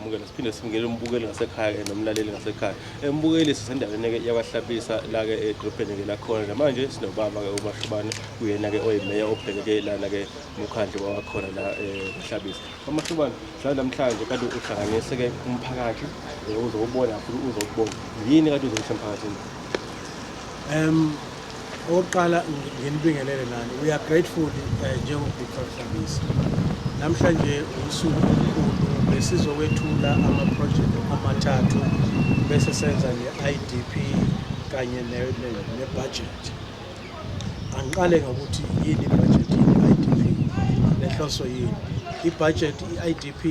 ukwamukela siphinde simukele umbukeli ngasekhaya nomlaleli ngasekhaya. Umbukeli sisendaweni-ke yakwaHlabisa la-ke edrobheni-ke lakhona namanje sinobaba-ke uMashubane uyena-ke oyimeya obheke-ke lana-ke umkhandlu wakhona la eHlabisa. uMashubane namhlanje kade uhlanganise-ke umphakathi uzowubona futhi uzokubona yini kade uzoyisho emphakathini? Oqala nginibingelele nani. We are grateful njengoBigFactHlabisa. Namhlanje usuku olukhulu besizokwethula ama-project amathathu bese senza ne-IDP kanye ne-budget. Angiqale ngokuthi yini i-budget yini i-IDP lenhloso yini. I-budget i-IDP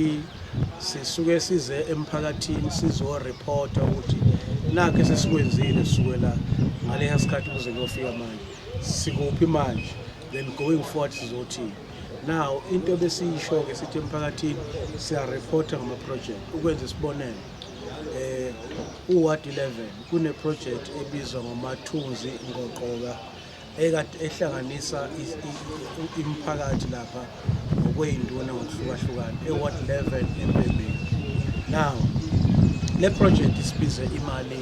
sisuke size emphakathini sizoreporta ukuthi nakho sesikwenzile sukela ngaleya sikhathi kuze kuyofika manje sikuphi manje, then going forward sizothini. Now into besiyisho-ke sithi emphakathini siyareporta ngama-project. Ukwenza isibonelo, uWard 11 kune-project ebizwa ngoMathunzi Ngoqoka ehlanganisa imiphakathi lapha ngokwey'nduna ngokuhlukahlukana eWard 11 eMpembeni. Now le project isibize imali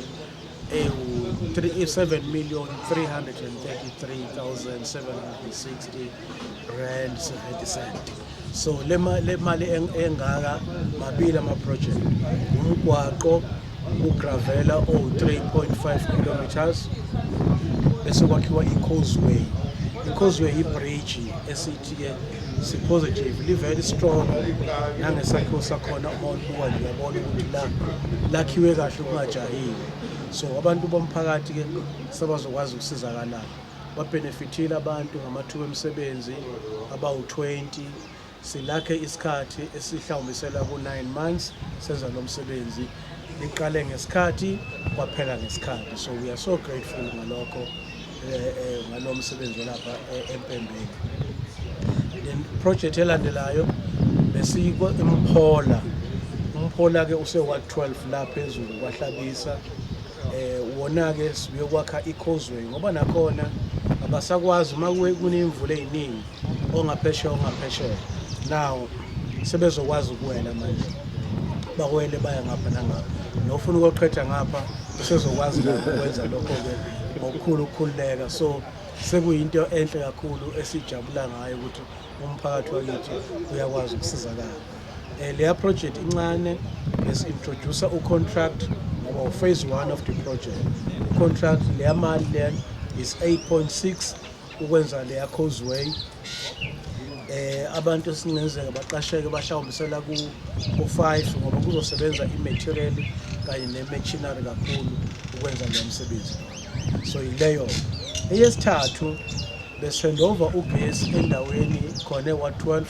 €7,333,760 rand 70 cent. So le mali engaka mabili ama-project, umgwaqo ugravela 3.5 kilometers bese kwakhiwa i-causeway. I-causeway i-bridge esithi-ke si-positive very strong nangesakhiwo sakhona uma ubuka nje uyabona ukuthi lakhiwe kahle kungajahile. So abantu bomphakathi-ke sebazokwazi ukusizakala, babenefithile abantu ngamathuba emisebenzi abawu-20. Silakhe isikhathi esihlawumbisela ku-9 months senza lo msebenzi, liqale ngesikhathi kwaphela ngesikhathi. So we are so grateful ngalokho ngalo msebenzi lapha eMpembeni. Then project elandelayo besiko eMphola. uMphola-ke use-Ward 12 la phezulu kwaHlabisa. Wona-ke sibuye kwakha i-causeway ngoba nakhona abasakwazi uma kunemvula ey'ningi ongaphesheya. Now sebezokwazi ukuwela manje, bakwele baya ngapha nangapha, nofuna ukuqhetha ngapha usezokwazi ukwenza lokho-ke ngokukhulu ukukhululeka. So sekuyinto enhle kakhulu esijabula ngayo ukuthi umphakathi wakithi uyakwazi ukusizakala. Leya project incane besi-introducer u-contract ngoba phase 1 of the project. Contract leya mali leya is 8.6 ukwenza leya causeway. Abantu esingenzeka baqasheke bashawumbisela ku-5 ngoba kuzosebenza i-material kanye ne-machinery kakhulu ukwenza leyo msebenzi. So yileyo. Eyesithathu besendova ugesi endaweni khona eWard 12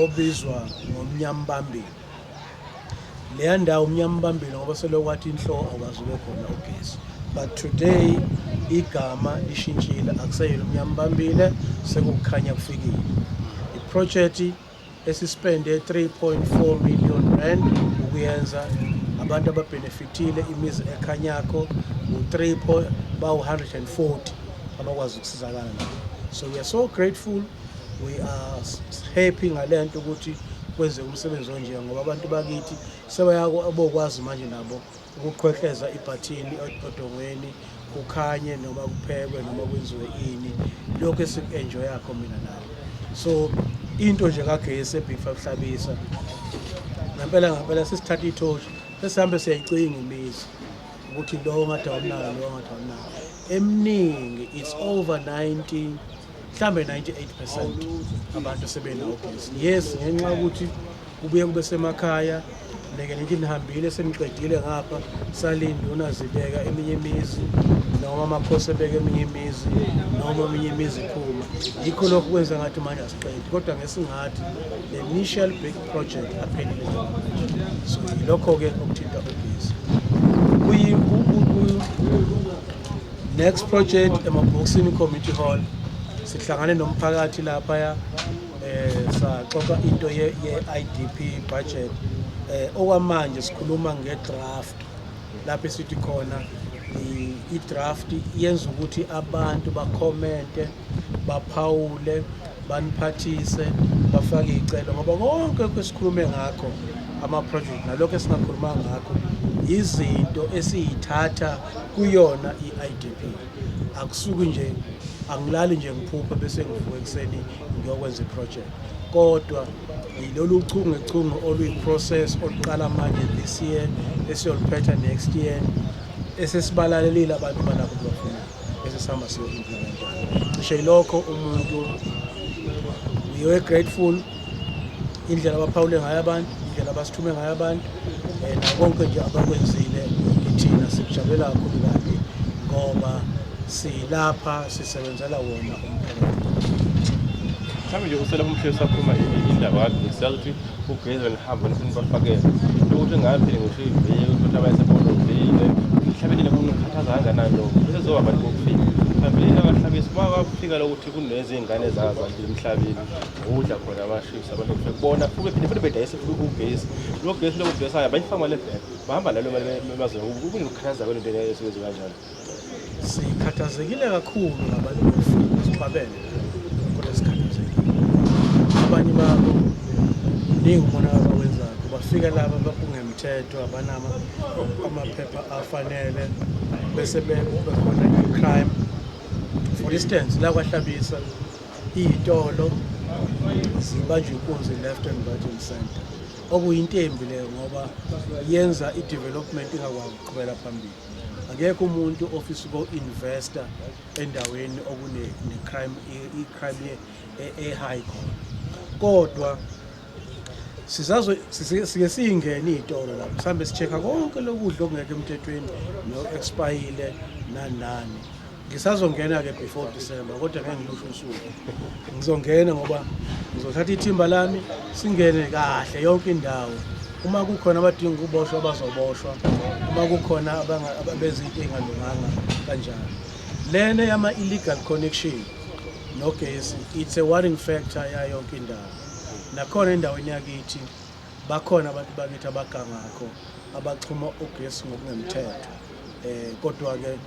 obizwa ngomnyambambili. Leya ndawo umnyambambili ngoba selokwathi inhloko akwazi ube khona ugesi, but today igama lishintshile, akuseyilo umnyambambile sekukhanya kufikile. I-project esispende 3.4 million rand ukuyenza. Abantu ababenefitile imizi ekhanyakho bawu-140 abakwazi ukusizakala nabo. So we are so grateful, we are happy ngalento ukuthi kwenze umsebenzi onje ngoba abantu bakithi sebayabokwazi manje nabo ukuqhwehleza ibhathini odongweni kukhanye noma kuphekwe noma kwenziwe ini, lokho esiku-enjoy-akho mina nawe. So into nje kagesi eBigFactHlabisa ngempela sesithatha ithoshi sesihambe siyayicinga imizi ukuthi lo ngathi awunayo lo ngathi awunayo eminingi. It's over 90 mhlambe 98% abantu sebenawo ugesi. Yes, ngenxa ukuthi kubuye kube semakhaya neke nithi nihambile seniqedile ngapha salinde unazibeka eminye imizi noma amakhosi ebeka eminye imizi noma eminye imizi iphuma. Yikho lokho kwenza ngathi manje asiqedi, kodwa ngesingathi the initial big project aphelile. So yilokho-ke okuthinta ugesi. Next project emabhokisini community hall sihlangane nomphakathi laphaya saxoxa into ye-IDP budget. Okwamanje sikhuluma nge-draft lapho esithi khona i-draft yenza ukuthi abantu bakhomente, baphawule, baniphathise bafake icelo ngoba konke kwesikhulume ngakho ama-project nalokho esingakhuluma ngakho izinto esiyithatha kuyona i-IDP. Akusuki nje angilali nje ngiphuphe bese ngivuka ekuseni ngiyokwenza i-project, kodwa yilolu chungechunge oluyi-process oluqala manje this year esiyoliphetha next year esesibalalelile abantu balapho bafuna esesihamba siyo-implementa. Cishe yilokho umuntu we were grateful indlela abaphawule ngayo abantu, indlela abasithume ngayo abantu, nakonke nje abakwenzile thina sikujabulela kakhulu kabi ngoba silapha sisebenzela wona umphakathi. Mhlawumbe nje uselapho umhleli sakhuluma indaba kade siyazi ukuthi ugeza nihamba nifuna bafakele ukuthi ngapheli ngisho iveke ukuthi abayesebonile mhlawumbe kunokhathaza kangakanani lokho bese zoba abantu bokufika mhlawumbe abahlabisi bafika lokuthi kunezingane zazandile emhlabeni udla khona amashifts abantu kubona kube phinde bedayise ugesi lo gesi lokugesayo bayifaka le bag bahamba lalo emazweni ukunikhathaza kwento esebenza kanjalo. Sikhathazekile kakhulu ngabantu bofuna sibabele kulesikhathazekile. Abanye babo ningibona abawenzayo bafika laba bakungemthetho abanama amaphepha afanele bese bekhona i-crime. For instance la kwahlabisa izitolo zibanjwe inkunzi left and right and center okuyintembi leyo ngoba yenza i-development ingakwazi ukuqhubela phambili. Akekho umuntu ofisa uku-investor endaweni okune-crime i-crime e-high khona, kodwa sike siyingene iy'tolo lapho mhlawumbe si-check-a konke lokudla okungekho emthethweni no-expayile nani. Ngisazongena-ke before December kodwa ngeke ngilusho usuku. Ngizongena ngoba ngizothatha ithimba lami singene kahle yonke indawo. Uma kukhona abadinga ukuboshwa bazoboshwa, uma kukhona abenza into engalunganga kanjalo. Lena yama-illegal connection nogesi it's a worrying factor yayonke indawo. Nakhona endaweni yakithi bakhona abantu bakithi abagangakho abachuma ugesi ngokungemthetho. Kodwa-ke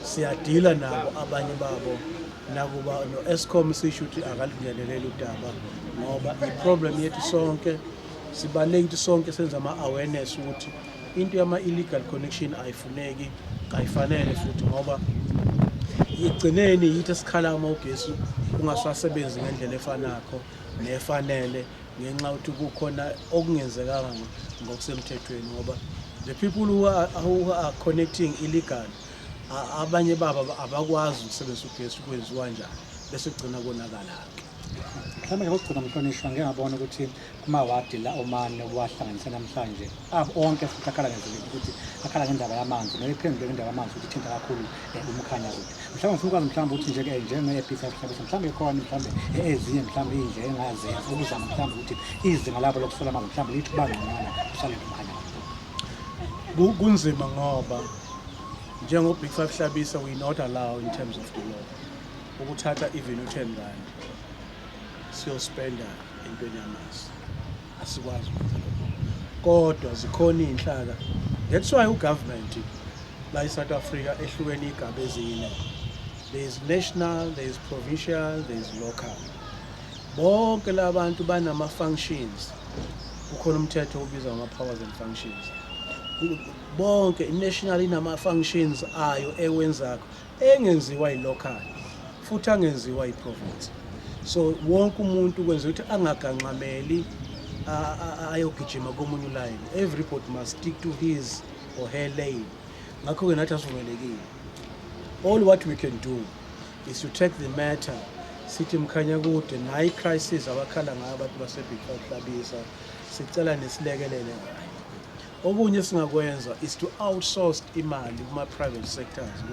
siyadila nabo abanye babo nakuba no-Eskom sisho ukuthi akalungeleleli udaba ngoba i-problem yethu sonke sibalulekile sonke senza ama-awareness ukuthi into yama-illegal connection ayifuneki ayifanele futhi ngoba igcineni yithi esikhala uma ugesi ungasasebenzi ngendlela efanakho nefanele ngenxa yokuthi kukhona okungenzekanga ngokusemthethweni ngoba the people who are connecting illegal abanye baba abakwazi ukusebenzisa ugesi ukwenziwa njani bese kugcina konakala-ke. Mhlawumbe ngokugcina mhlonishwa ngeke ngabona ukuthi kumawadi la omane wahlanganisa namhlanje onke futhi akhala ngendlela ukuthi akhala ngendaba yamanzi neyiphendule ngendaba yamanzi ukuthi ithinta kakhulu umkhanya kude. Mhlawumbe ngifuna ukwazi mhlawumbe ukuthi nje-ke njenge-episode mhlawumbe mhlawumbe khona mhlawumbe ezinye mhlawumbe iy'ndlela engazenza ukuzama mhlawumbe ukuthi izinga labo lokusola amanzi mhlawumbe lithi kuba ngconywana kusalele umkhanya kude. Kunzima ngoba njengo-Big Five Hlabisa we not allow in terms of the law ukuthatha even u-10 rand siyospenda entweni yamanzi asikwazi ukwenza lokho, kodwa zikhona iy'nhlaka. That's why ugovernment la eSouth Africa ehlukene iy'gaba ezine. There is national, there is provincial, there is local. Bonke la bantu banama-functions. Kukhona umthetho obizwa ngama-powers and functions. Bonke i-national inama-functions ayo ewenzakho engenziwa yi-local futhi angenziwa yi-province. So wonke umuntu kwenza ukuthi angaganqameli ayogijima komunye ulayini. Everybody must stick to his or her lane. Ngakho-ke nathi asivumelekile. All what we can do is to take the matter sithi mkhanya kude nayo i-crisis abakhala ngayo abantu base-Big Five Hlabisa sicela nesilekelele ngayo. Okunye singakwenza is to outsource imali kuma-private sectors.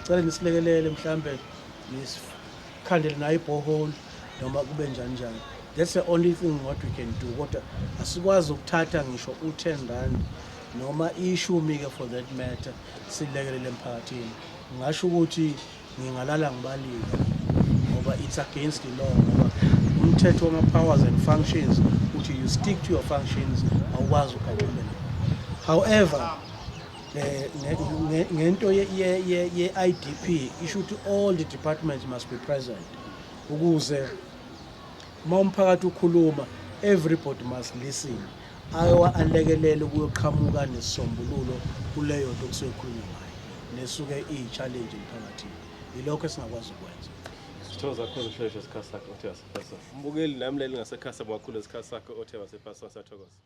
Cela nisilekelele mhlambe nisikhandele nayo i-borehole noma kube njani njani. That's the only thing what we can do. Kodwa asikwazi ukuthatha ngisho u-10 rand noma ishumi-ke for that matter silekelele emphakathini. Ngisho ukuthi ngingalala ngibalile ngoba it's against the law ngoba umthetho wama-powers and functions uthi you stick to your functions awukwazi ugagamela. However, ngento ye-IDP isho ukuthi all the departments must be present ukuze uma umphakathi ukhuluma, everybody must listen, alekelele ukuyoqhamuka nesisombululo kuleyo nto kusuke kukhulunywa ngayo nesuke iyi-challenge emphakathini. Yilokho esingakwazi ukwenza. Sithokoza kakhulu Mhlonishwa isikhathi sakho othe wasipasa. Mbukeli nami leli ngasekhasa kakhulu isikhathi sakho othe wasipasa, siyathokoza.